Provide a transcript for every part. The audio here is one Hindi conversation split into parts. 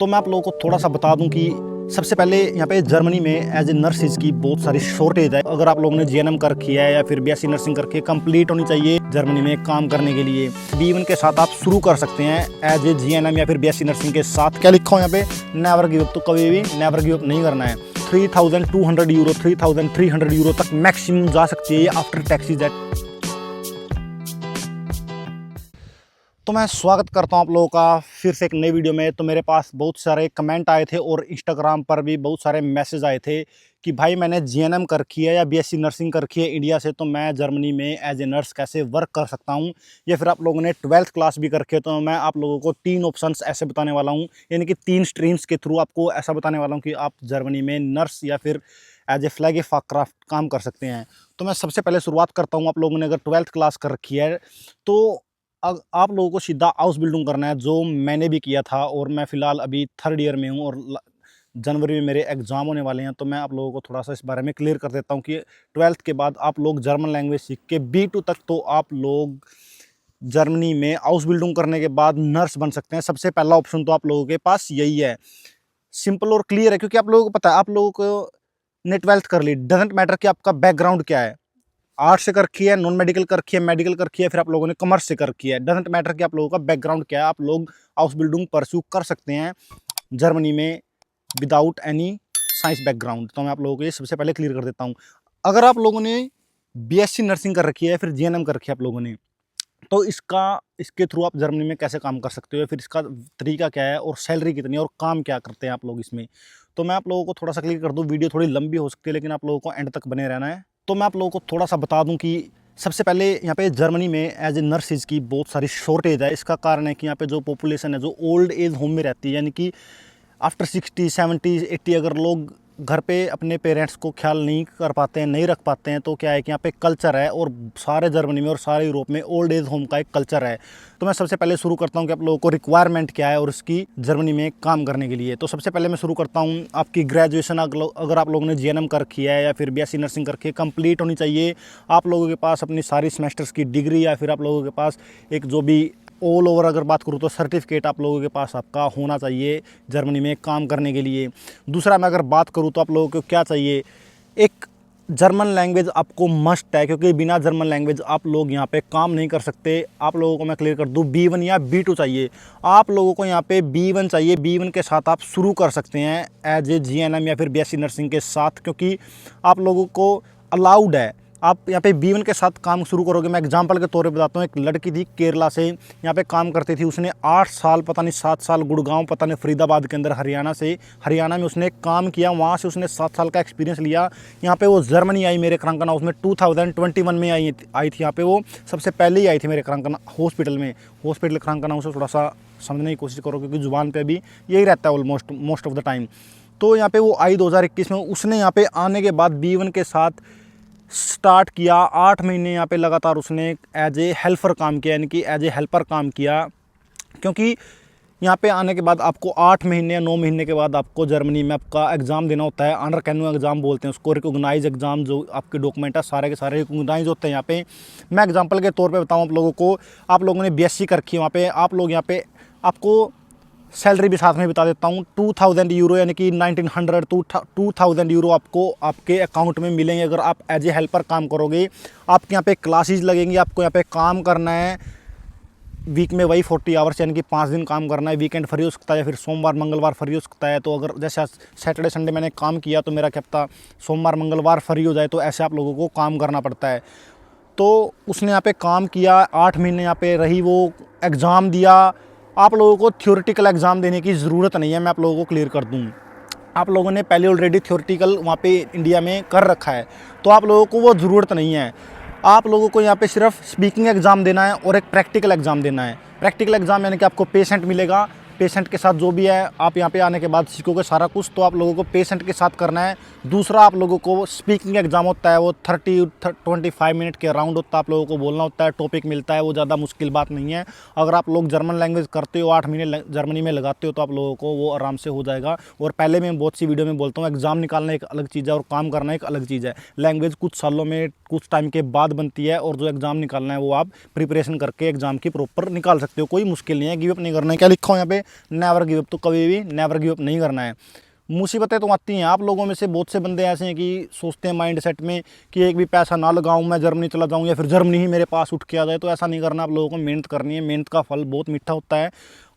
तो मैं आप लोगों को थोड़ा सा बता दूं कि सबसे पहले यहाँ पे जर्मनी में एज ए नर्सिस की बहुत सारी शॉर्टेज है। अगर आप लोगों ने जीएनएम कर रखी है या फिर बीएससी नर्सिंग करके कंप्लीट होनी चाहिए जर्मनी में काम करने के लिए। B1 के साथ आप शुरू कर सकते हैं एज ए जीएनएम या फिर बीएससी नर्सिंग के साथ। क्या लिखा हो यहाँ पे, नेवर गिव अप। तो कभी भी नेवर गिव अप नहीं करना है। 3200 यूरो 3300 यूरो तक मैक्सिमम जा सकती है आफ्टर टैक्सीज एट। तो मैं स्वागत करता हूं आप लोगों का फिर से एक नई वीडियो में। तो मेरे पास बहुत सारे कमेंट आए थे और इंस्टाग्राम पर भी बहुत सारे मैसेज आए थे कि भाई मैंने जीएनएम कर रखी है या बीएससी नर्सिंग कर रखी है इंडिया से, तो मैं जर्मनी में एज ए नर्स कैसे वर्क कर सकता हूं। या फिर आप लोगों ने 12th क्लास भी कर रखी है, तो मैं आप लोगों को 3 ऑप्शंस ऐसे बताने वाला हूं, यानी कि 3 स्ट्रीम्स के थ्रू आपको ऐसा बताने वाला हूं कि आप जर्मनी में नर्स या फिर एज ए फ्लैग फाक्राफ्ट काम कर सकते हैं। तो मैं सबसे पहले शुरुआत करता हूँ। आप लोगों ने अगर 12th क्लास कर रखी है तो आप लोगों को सीधा हाउस बिल्डिंग करना है, जो मैंने भी किया था। और मैं फ़िलहाल अभी 3rd ईयर में हूँ और जनवरी में मेरे एग्ज़ाम होने वाले हैं। तो मैं आप लोगों को थोड़ा सा इस बारे में क्लियर कर देता हूँ कि 12th के बाद आप लोग जर्मन लैंग्वेज सीख के B2 तक तो आप लोग जर्मनी में हाउस बिल्डिंग करने के बाद नर्स बन सकते हैं। सबसे पहला ऑप्शन तो आप लोगों के पास यही है। सिंपल और क्लियर है, क्योंकि आप लोगों को पता है, आप लोगों को ने 12th कर ली, डजेंट मैटर कि आपका बैकग्राउंड क्या है। आर्ट्स से कर रखी है, नॉन मेडिकल कर रखी है, मेडिकल कर रखी है, फिर आप लोगों ने कॉमर्स से कर रखी है, डजेंट मैटर कि आप लोगों का बैकग्राउंड क्या है। आप लोग हाउस बिल्डिंग परस्यू कर सकते हैं जर्मनी में विदाउट एनी साइंस बैकग्राउंड। तो मैं आप लोगों को ये सबसे पहले क्लियर कर देता हूँ। अगर आप लोगों ने बीएससी नर्सिंग कर रखी है, फिर जीएनएम कर रखी है आप लोगों ने, तो इसके थ्रू आप जर्मनी में कैसे काम कर सकते हो, फिर इसका तरीका क्या है और सैलरी कितनी है और काम क्या करते हैं आप लोग इसमें। तो मैं आप लोगों को थोड़ा सा क्लियर कर दूँ। वीडियो थोड़ी लंबी हो सकती है, लेकिन आप लोगों को एंड तक बने रहना है। तो मैं आप लोगों को थोड़ा सा बता दूं कि सबसे पहले यहाँ पे जर्मनी में एज ए नर्सिस की बहुत सारी शॉर्टेज है। इसका कारण है कि यहाँ पे जो पॉपुलेशन है जो ओल्ड एज होम में रहती है, यानी कि आफ्टर 60, 70, 80 अगर लोग घर पे अपने पेरेंट्स को ख्याल नहीं कर पाते हैं, नहीं रख पाते हैं, तो क्या है कि यहाँ पे कल्चर है और सारे जर्मनी में और सारे यूरोप में ओल्ड एज होम का एक कल्चर है। तो मैं सबसे पहले शुरू करता हूँ कि आप लोगों को रिक्वायरमेंट क्या है और उसकी जर्मनी में काम करने के लिए। तो सबसे पहले मैं शुरू करता हूँ, आपकी ग्रेजुएशन अगर आप लोगों ने जीएनएम कर रखी है या फिर बीएससी नर्सिंग करके कंप्लीट होनी चाहिए। आप लोगों के पास अपनी सारी सेमेस्टर्स की डिग्री या फिर आप लोगों के पास एक जो भी ऑल ओवर अगर बात करूँ तो सर्टिफिकेट आप लोगों के पास आपका होना चाहिए जर्मनी में काम करने के लिए। दूसरा मैं अगर बात करूँ तो आप लोगों को क्या चाहिए, एक जर्मन लैंग्वेज आपको मस्ट है, क्योंकि बिना जर्मन लैंग्वेज आप लोग यहाँ पे काम नहीं कर सकते। आप लोगों को मैं क्लियर कर दूँ, B1 या B2 चाहिए। आप लोगों को यहाँ पे B1 चाहिए। B1 के साथ आप शुरू कर सकते हैं एज ए जीएनएम या फिर बीएससी नर्सिंग के साथ, क्योंकि आप लोगों को अलाउड है। आप यहाँ पे B1 के साथ काम शुरू करोगे। मैं एग्जांपल के तौर पे बताता हूँ, एक लड़की थी केरला से, यहाँ पे काम करती थी। उसने 8 साल पता नहीं 7 साल गुड़गांव पता नहीं फरीदाबाद के अंदर हरियाणा में उसने काम किया। वहाँ से उसने 7 साल का एक्सपीरियंस लिया। यहाँ पे वो जर्मनी आई मेरे क्रंकन हाउस में 2021 में आई थी। यहाँ पे वो सबसे पहले ही आई थी मेरे क्रंकन हॉस्पिटल में। हॉस्पिटल क्रंकन हाउस से थोड़ा सा समझने की कोशिश करो, क्योंकि ज़ुबान पर भी यही रहता है मोस्ट ऑफ द टाइम। तो यहाँ पे वो आई 2021 में। उसने यहाँ पे आने के बाद B1 के साथ स्टार्ट किया। 8 महीने यहाँ पे लगातार उसने एज ए हेल्पर काम किया, यानी कि एज ए हेल्पर काम किया। क्योंकि यहाँ पे आने के बाद आपको 8 महीने या 9 महीने के बाद आपको जर्मनी में आपका एग्ज़ाम देना होता है। अनरकैनु एग्ज़ाम बोलते हैं उसको, रिकॉग्नाइज एग्ज़ाम। जो आपके डॉक्यूमेंट है सारे के सारे रिकॉग्नाइज होते हैं यहाँ पे। मैं एग्जांपल के तौर पे बताऊँ आप लोगों को, आप लोगों ने बीएससी कर रखी है वहाँ पे, आप लोग यहाँ पे आपको सैलरी भी साथ में बता देता हूँ। 2000 यूरो यानी कि 1900 2000 यूरो आपको आपके अकाउंट में मिलेंगे अगर आप एज ए हेल्पर काम करोगे। आपके यहाँ पे क्लासेस लगेंगी, आपको यहाँ पे काम करना है वीक में वही 40 आवर्स, यानी कि 5 दिन काम करना है। वीकेंड फ्री हो सकता है या फिर सोमवार मंगलवार फ्री हो सकता है। तो अगर जैसे सैटरडे संडे मैंने काम किया तो मेरा क्या पता सोमवार मंगलवार फ्री हो जाए, तो ऐसे आप लोगों को काम करना पड़ता है। तो उसने यहाँ पे काम किया, 8 महीने यहाँ पे रही, वो एग्ज़ाम दिया। आप लोगों को थ्योरेटिकल एग्ज़ाम देने की ज़रूरत नहीं है। मैं आप लोगों को क्लियर कर दूँ, आप लोगों ने पहले ऑलरेडी थ्योरेटिकल वहाँ पे इंडिया में कर रखा है, तो आप लोगों को वो ज़रूरत नहीं है। आप लोगों को यहाँ पे सिर्फ स्पीकिंग एग्ज़ाम देना है और एक प्रैक्टिकल एग्ज़ाम देना है। प्रैक्टिकल एग्ज़ाम यानी कि आपको पेशेंट मिलेगा, पेशेंट के साथ जो भी है आप यहाँ पे आने के बाद सीखोगे सारा कुछ। तो आप लोगों को पेशेंट के साथ करना है। दूसरा आप लोगों को स्पीकिंग एग्ज़ाम होता है, वो 25 मिनट के अराउंड होता है। आप लोगों को बोलना होता है, टॉपिक मिलता है, वो ज़्यादा मुश्किल बात नहीं है। अगर आप लोग जर्मन लैंग्वेज करते हो, 8 महीने जर्मनी में लगाते हो, तो आप लोगों को वो आराम से हो जाएगा। और पहले मैं बहुत सी वीडियो में बोलता हूँ, एग्ज़ाम निकालना एक अलग चीज़ है और काम करना एक अलग चीज़ है। लैंग्वेज कुछ सालों में कुछ टाइम के बाद बनती है, और जो एग्ज़ाम निकालना है वो आप प्रिपरेशन करके एग्ज़ाम की प्रॉपर निकाल सकते हो। कोई मुश्किल नहीं है, गिव अप नहीं करना है। क्या लिखा हो यहाँ पे, नेवर गिव अप, तो कभी भी नेवर गिव अप नहीं करना है। मुसीबतें तो आती हैं, आप लोगों में से बहुत से बंदे ऐसे हैं कि सोचते हैं माइंड सेट में कि एक भी पैसा ना लगाऊं, मैं जर्मनी चला जाऊं या फिर जर्मनी ही मेरे पास उठ के आ जाए। तो ऐसा नहीं करना, आप लोगों को मेहनत करनी है, मेहनत का फल बहुत मीठा होता है,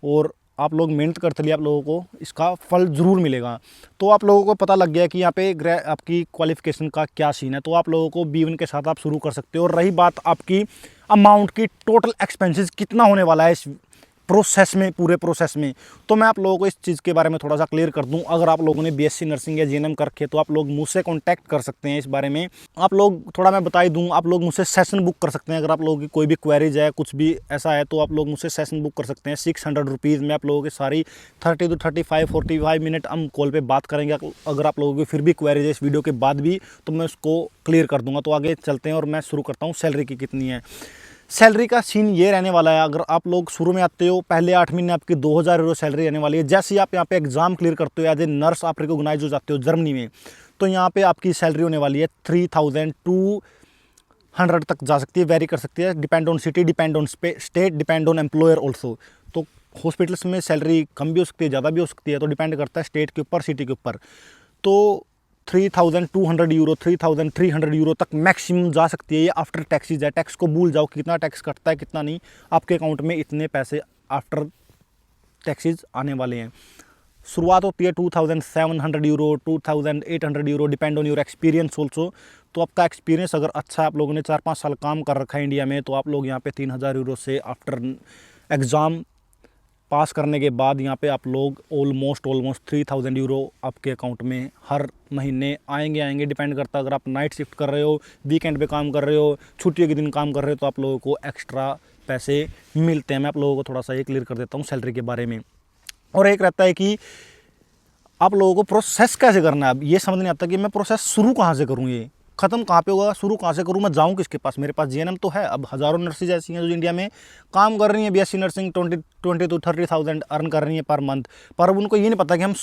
और आप लोग मेहनत करते लिए आप लोगों को इसका फल ज़रूर मिलेगा। तो आप लोगों को पता लग गया कि यहाँ पे आपकी क्वालिफ़िकेशन का क्या सीन है, तो आप लोगों को B1 के साथ आप शुरू कर सकते हो। और रही बात आपकी अमाउंट की, टोटल एक्सपेंसेस कितना होने वाला है इस प्रोसेस में, पूरे प्रोसेस में, तो मैं आप लोगों को इस चीज़ के बारे में थोड़ा सा क्लियर कर दूं। अगर आप लोगों ने BSc नर्सिंग या GNM कर रखे तो आप लोग मुझसे कांटेक्ट कर सकते हैं इस बारे में। आप लोग थोड़ा मैं बता ही दूं, आप लोग मुझसे सेशन बुक कर सकते हैं। अगर आप लोगों की कोई भी क्वेरीज है, कुछ भी ऐसा है, तो आप लोग मुझसे सेशन बुक कर सकते हैं। 600 रुपीज़ में आप लोगों की सारी 30 to 35 45 मिनट हम कॉल पर बात करेंगे। अगर आप लोगों की फिर भी क्वेरीज है इस वीडियो के बाद भी, तो मैं उसको क्लियर कर दूँगा। तो आगे चलते हैं और मैं शुरू करता हूँ। सैलरी की कितनी है, सैलरी का सीन ये रहने वाला है। अगर आप लोग शुरू में आते हो, पहले 8 महीने आपकी 2000 यूरो सैलरी रहने वाली है। जैसे ही आप यहाँ पे एग्जाम क्लियर करते हो, एज ए नर्स आप रिकॉग्नाइज हो जाते हो जर्मनी में, तो यहाँ पे आपकी सैलरी होने वाली है 3200 तक जा सकती है, वेरी कर सकती है, depend on city, depend on state, depend on employer also. तो हॉस्पिटल्स में सैलरी कम भी हो सकती है, ज़्यादा भी हो सकती है, तो डिपेंड करता है स्टेट के ऊपर, सिटी के ऊपर। तो 3200 यूरो, 3300 यूरो तक मैक्सिमम जा सकती है। ये आफ्टर टैक्सीज है, टैक्स को भूल जाओ, कितना टैक्स कटता है कितना नहीं, आपके अकाउंट में इतने पैसे आफ्टर टैक्सीज आने वाले हैं। शुरुआत होती है 2700 euro, 2800 euro, depend on your experience also. तो आपका एक्सपीरियंस अगर अच्छा है, आप लोगों ने 4-5 साल काम कर रखा है इंडिया में, तो आप लोग यहाँ पे 3000 यूरो से आफ्टर एग्ज़ाम पास करने के बाद यहाँ पे आप लोग ऑलमोस्ट 3000 यूरो आपके अकाउंट में हर महीने आएंगे। डिपेंड करता है, अगर आप नाइट शिफ्ट कर रहे हो, वीकेंड पे काम कर रहे हो, छुट्टियों के दिन काम कर रहे हो, तो आप लोगों को एक्स्ट्रा पैसे मिलते हैं। मैं आप लोगों को थोड़ा सा ये क्लियर कर देता हूँ सैलरी के बारे में। और एक रहता है कि आप लोगों को प्रोसेस कैसे करना है। अब ये समझ नहीं आता कि मैं प्रोसेस शुरू कहाँ से करूँ, ये ख़त्म कहाँ पे होगा, शुरू कहाँ से करूँ, मैं जाऊँ किसके पास। मेरे पास GNM तो है। अब हज़ारों नर्सेज ऐसी हैं जो इंडिया में काम कर रही हैं, BSc नर्सिंग 20 to 30,000 अर्न कर रही हैं पर मंथ, पर अब उनको ये नहीं पता कि हम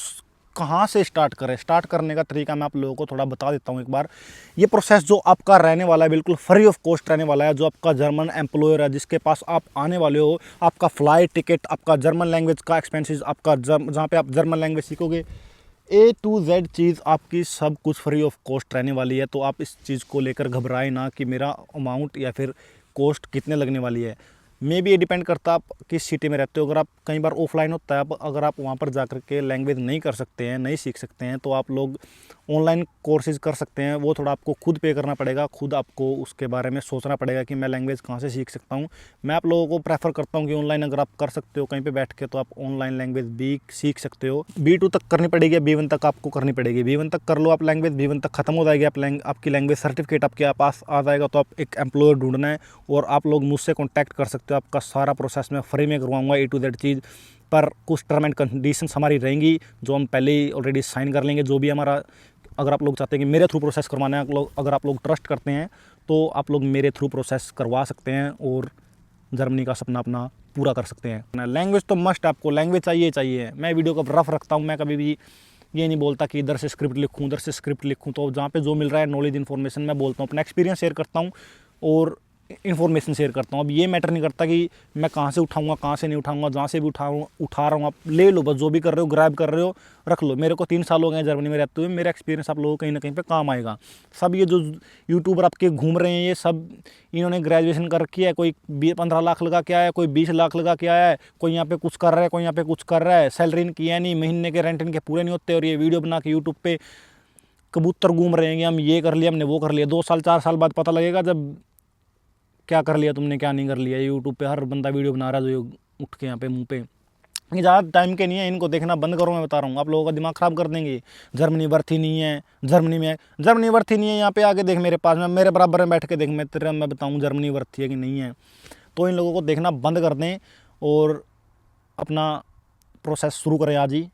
कहाँ से स्टार्ट करें। स्टार्ट करने का तरीका मैं आप लोगों को थोड़ा बता देता हूँ एक बार। ये प्रोसेस जो आपका रहने वाला है बिल्कुल फ्री ऑफ कॉस्ट रहने वाला है। जो आपका जर्मन एम्प्लॉयर है जिसके पास आप आने वाले हो, आपका फ़्लाइट टिकट, आपका जर्मन लैंग्वेज का एक्सपेंसेस, आपका जहाँ पे आप जर्मन लैंग्वेज सीखोगे, A to Z चीज़ आपकी सब कुछ फ्री ऑफ कॉस्ट रहने वाली है। तो आप इस चीज़ को लेकर घबराए ना कि मेरा अमाउंट या फिर कॉस्ट कितने लगने वाली है। मे भी ये डिपेंड करता है आप किस सिटी में रहते हो। अगर आप कई बार ऑफलाइन होता है, अगर आप वहाँ पर जाकर के लैंग्वेज नहीं कर सकते हैं, नहीं सीख सकते हैं, तो आप लोग ऑनलाइन कोर्सेज कर सकते हैं। वो थोड़ा आपको खुद पे करना पड़ेगा, खुद आपको उसके बारे में सोचना पड़ेगा कि मैं लैंग्वेज कहाँ से सीख सकता हूँ। मैं आप लोगों को प्रेफर करता हूँ कि ऑनलाइन अगर आप कर सकते हो कहीं पे बैठ के, तो आप ऑनलाइन लैंग्वेज भी सीख सकते हो। B2 तक करनी पड़ेगी, B1 तक आपको करनी पड़ेगी। B1 तक कर लो आप लैंग्वेज, B1 तक खत्म हो जाएगी, आपकी लैंग्वेज सर्टिफिकेट आपके पास आ जाएगा। तो आप एक एम्प्लॉयर ढूंढना है और आप लोग मुझसे कॉन्टैक्ट कर सकते हो। आपका सारा प्रोसेस मैं फ्री में करवाऊँगा, A to Z चीज़। पर कुछ टर्म एंड कंडीशंस हमारी रहेंगी जो हम पहले ही ऑलरेडी साइन कर लेंगे। जो भी हमारा, अगर आप लोग चाहते हैं कि मेरे थ्रू प्रोसेस करवाना है, अगर आप लोग ट्रस्ट करते हैं, तो आप लोग मेरे थ्रू प्रोसेस करवा सकते हैं और जर्मनी का सपना अपना पूरा कर सकते हैं। लैंग्वेज तो मस्ट, आपको लैंग्वेज चाहिए। मैं वीडियो को रफ रखता हूँ, मैं कभी भी ये नहीं बोलता कि इधर से स्क्रिप्ट लिखूँ, उधर से स्क्रिप्ट लिखूँ। तो जहाँ पे जो मिल रहा है नॉलेज इन्फॉर्मेशन मैं बोलता हूँ, अपना एक्सपीरियंस शेयर करता हूँ और इन्फॉर्मेशन शेयर करता हूँ। अब ये मैटर नहीं करता कि मैं कहाँ से उठाऊँगा, कहाँ से नहीं उठाऊँगा। जहाँ से भी उठा रहा हूँ, आप ले लो, बस जो भी कर रहे हो, ग्रैब कर रहे हो, रख लो। मेरे को 3 साल हो गए जर्मनी में रहते हुए, मेरा एक्सपीरियंस आप लोगों को कहीं ना कहीं पे काम आएगा। सब ये जो यूट्यूबर आपके घूम रहे हैं, ये सब इन्होंने ग्रेजुएशन कर रखी है। कोई 15 लाख लगा के आया है, कोई 20 लाख लगा के आया है, कोई यहाँ पे कुछ कर रहा है, कोई यहाँ पे कुछ कर रहा है। सैलरी इनकी है नहीं, महीने के रेंट इनके पूरे नहीं होते, और ये वीडियो बना के यूट्यूब पे कबूतर घूम रहे हैं, हम ये कर लिया, हमने वो कर लिया। 2 साल 4 साल बाद पता लगेगा जब क्या कर लिया तुमने, क्या नहीं कर लिया। यूट्यूब पे हर बंदा वीडियो बना रहा है जो उठ के यहाँ पे मुंह पे। ये ज़्यादा टाइम के नहीं है, इनको देखना बंद करो। मैं बता रहा हूँ, आप लोगों का दिमाग ख़राब कर देंगे। जर्मनी वर्थ ही नहीं है, जर्मनी वर्थ ही नहीं है। यहाँ पे आके देख मेरे पास, मैं मेरे बराबर में बैठ के देख, मैं बताऊँ जर्मनी वर्थ है कि नहीं है। तो इन लोगों को देखना बंद कर दें और अपना प्रोसेस शुरू करें आज ही।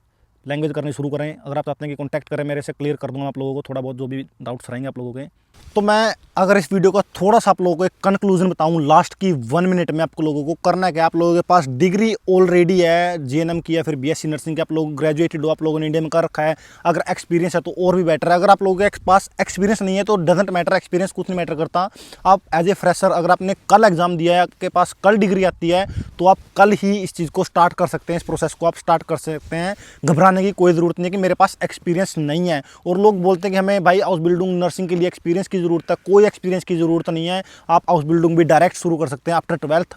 लैंग्वेज करनी शुरू करें। अगर आप चाहते हैं कि कॉन्टैक्ट करें मेरे से, क्लियर कर दूंगा आप लोगों को थोड़ा बहुत जो भी डाउट्स रहेंगे आप लोगों के। तो मैं अगर इस वीडियो का थोड़ा सा आप लोगों को एक कंक्लूजन बताऊं लास्ट की 1 मिनट में, आप लोगों को करना है कि आप लोगों के पास डिग्री ऑलरेडी है जीएनएम की या फिर बीएससी नर्सिंग की, आप लोग ग्रेजुएटेड हो, आप लोगों ने इंडिया में कर रखा है। अगर एक्सपीरियंस है तो और भी बेटर है। अगर आप लोगों के पास एक्सपीरियंस नहीं है तो डजेंट मैटर, एक्सपीरियंस कुछ नहीं मैटर करता। आप एज ए फ्रेशर अगर आपने कल एग्जाम दिया है, आपके पास कल डिग्री आती है, तो आप कल ही इस चीज़ को स्टार्ट कर सकते हैं, इस प्रोसेस को आप स्टार्ट कर सकते हैं। घबराने की कोई ज़रूरत नहीं है कि मेरे पास एक्सपीरियंस नहीं है। और लोग बोलते हैं कि हमें भाई हाउस बिल्डिंग नर्सिंग के लिए एक्सपीरियंस की ज़रूरत है। कोई एक्सपीरियंस की ज़रूरत नहीं है। आप हाउस बिल्डिंग भी डायरेक्ट शुरू कर सकते हैं आफ्टर 12th।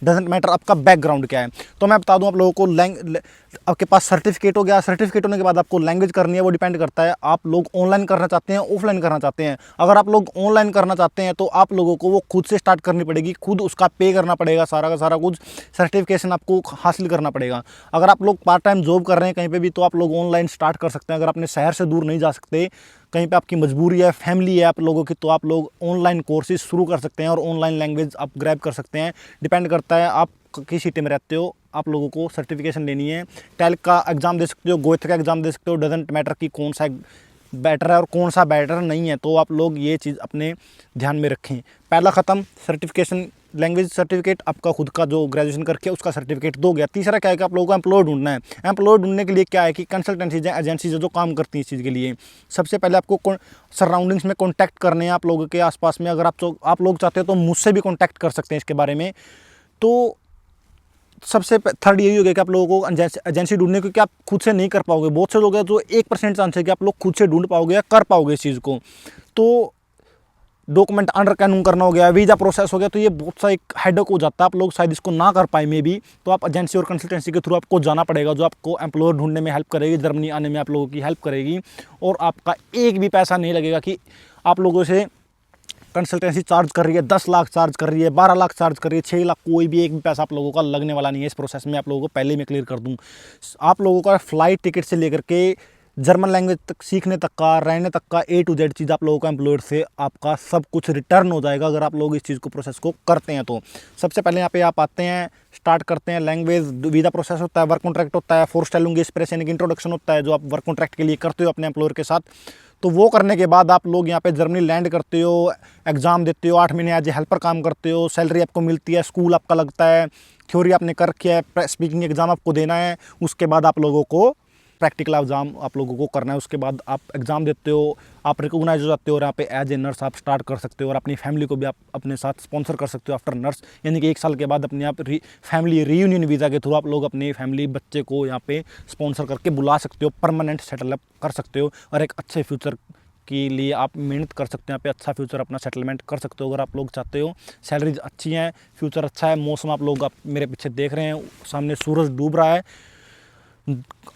डजेंट मैटर आपका बैकग्राउंड क्या है। तो मैं बता दूं आप लोगों को, आपके पास सर्टिफिकेट हो गया, सर्टिफिकेट होने के बाद आपको लैंग्वेज करनी है, वो डिपेंड करता है आप लोग ऑनलाइन करना चाहते हैं, ऑफलाइन करना चाहते हैं। अगर आप लोग ऑनलाइन करना चाहते हैं तो आप लोगों को वो खुद से स्टार्ट करनी पड़ेगी, खुद उसका पे करना पड़ेगा, सारा का सारा कुछ सर्टिफिकेशन आपको हासिल करना पड़ेगा। अगर आप लोग पार्ट टाइम जॉब कर रहे हैं कहीं पे भी, तो आप लोग ऑनलाइन स्टार्ट कर सकते हैं। अगर अपने शहर से दूर नहीं जा सकते, कहीं पे आपकी मजबूरी है, फैमिली है आप लोगों की, तो आप लोग ऑनलाइन कोर्सेज शुरू कर सकते हैं और ऑनलाइन लैंग्वेज आप ग्रैब कर सकते हैं। डिपेंड करता है आप किस सिटी में रहते हो। आप लोगों को सर्टिफिकेशन लेनी है। टेल का एग्ज़ाम दे सकते हो, गोएथ का एग्ज़ाम दे सकते हो। डजेंट मैटर कि कौन सा बेटर है और कौन सा बेटर नहीं है। तो आप लोग ये चीज़ अपने ध्यान में रखें। पहला ख़त्म, सर्टिफिकेशन लैंग्वेज सर्टिफिकेट, आपका खुद का जो ग्रेजुएशन करके उसका सर्टिफिकेट दो गया। तीसरा क्या है कि आप लोगों को एम्प्लॉय ढूंढना है। एम्प्लॉय ढूंढने के लिए क्या है कि कंसल्टेंसीज हैं, एजेंसीज जो काम करती हैं इस चीज़ के लिए। सबसे पहले आपको सराउंडिंग्स में कॉन्टैक्ट करने हैं आप लोगों के आसपास में। अगर आप लोग चाहते हो तो मुझसे भी कॉन्टैक्ट कर सकते हैं इसके बारे में। तो सबसे थर्ड यही हो गया कि आप लोगों को एजेंसी ढूंढने, क्योंकि आप खुद से नहीं कर पाओगे। बहुत से लोग हैं जो 1% चांस है कि आप लोग खुद से ढूंढ पाओगे या कर पाओगे इस चीज़ को। तो डॉक्यूमेंट अंडर कैनून करना हो गया, वीज़ा प्रोसेस हो गया, तो ये बहुत सा एक हेडेक हो जाता है। आप लोग शायद इसको ना कर पाए में भी, तो आप एजेंसी और कंसल्टेंसी के थ्रू आपको जाना पड़ेगा, जो आपको एम्प्लॉयर ढूंढने में हेल्प करेगी, जर्मनी आने में आप लोगों की हेल्प करेगी। और आपका एक भी पैसा नहीं लगेगा कि आप लोगों से कंसल्टेंसी चार्ज कर रही है 10 लाख चार्ज कर रही है, 12 लाख चार्ज कर रही है, 6 लाख, कोई भी एक भी पैसा आप लोगों का लगने वाला नहीं है इस प्रोसेस में। आप लोगों को पहले ही मैं क्लियर कर दूं, आप लोगों का फ्लाइट टिकट से लेकर के जर्मन लैंग्वेज तक सीखने तक का, रहने तक का, A to Z चीज़ आप लोगों का एम्प्लॉयर से आपका सब कुछ रिटर्न हो जाएगा अगर आप लोग इस चीज़ को प्रोसेस को करते हैं। तो सबसे पहले यहाँ पे आप आते हैं, स्टार्ट करते हैं लैंग्वेज, वीज़ा प्रोसेस होता है, वर्क कॉन्ट्रैक्ट होता है, फोर्स टेलुंगी एक्सप्रेस यानी कि इंट्रोडक्शन होता है जो आप वर्क कॉन्ट्रैक्ट के लिए करते हो अपने एम्प्लॉयर के साथ। तो वो करने के बाद आप लोग यहाँ पे जर्मनी लैंड करते हो, एग्ज़ाम देते हो, 8 महीने एज ए हेल्पर काम करते हो, सैलरी आपको मिलती है, स्कूल आपका लगता है, थ्योरी आपने कर रखी है, स्पीकिंग एग्ज़ाम आपको देना है। उसके बाद आप लोगों को प्रैक्टिकल एग्ज़ाम आप लोगों को करना है। उसके बाद आप एग्ज़ाम देते हो, आप रिकॉग्नाइज हो जाते हो और यहाँ पे एज ए नर्स आप स्टार्ट कर सकते हो और अपनी फैमिली को भी आप अपने साथ स्पॉन्सर कर सकते हो आफ्टर नर्स। यानी कि 1 साल के बाद अपने आप फैमिली रीयूनियन वीज़ा के थ्रू आप लोग अपनी फैमिली बच्चे को यहाँ पे स्पॉन्सर करके बुला सकते हो, परमानेंट सेटलअप कर सकते हो और एक अच्छे फ्यूचर के लिए आप मेहनत कर सकते हैं। यहाँ पे अच्छा फ्यूचर अपना सेटलमेंट कर सकते हो अगर आप लोग चाहते हो। सैलरीज अच्छी हैं, फ्यूचर अच्छा है, मौसम आप लोग मेरे पीछे देख रहे हैं, सामने सूरज डूब रहा है।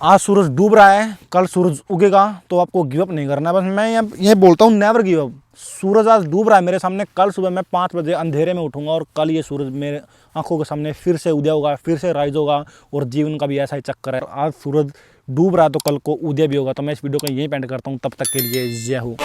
आज सूरज डूब रहा है, कल सूरज उगेगा, तो आपको गिव अप नहीं करना है। बस मैं ये बोलता हूँ, नेवर गिव अप। सूरज आज डूब रहा है मेरे सामने, कल सुबह मैं 5 बजे अंधेरे में उठूंगा और कल ये सूरज मेरे आंखों के सामने फिर से उदय होगा, फिर से राइज होगा। और जीवन का भी ऐसा ही चक्कर है, आज सूरज डूब रहा है तो कल को उदय भी होगा। तो मैं इस वीडियो को यहीं पेंड करता हूँ। तब तक के लिए जय हो।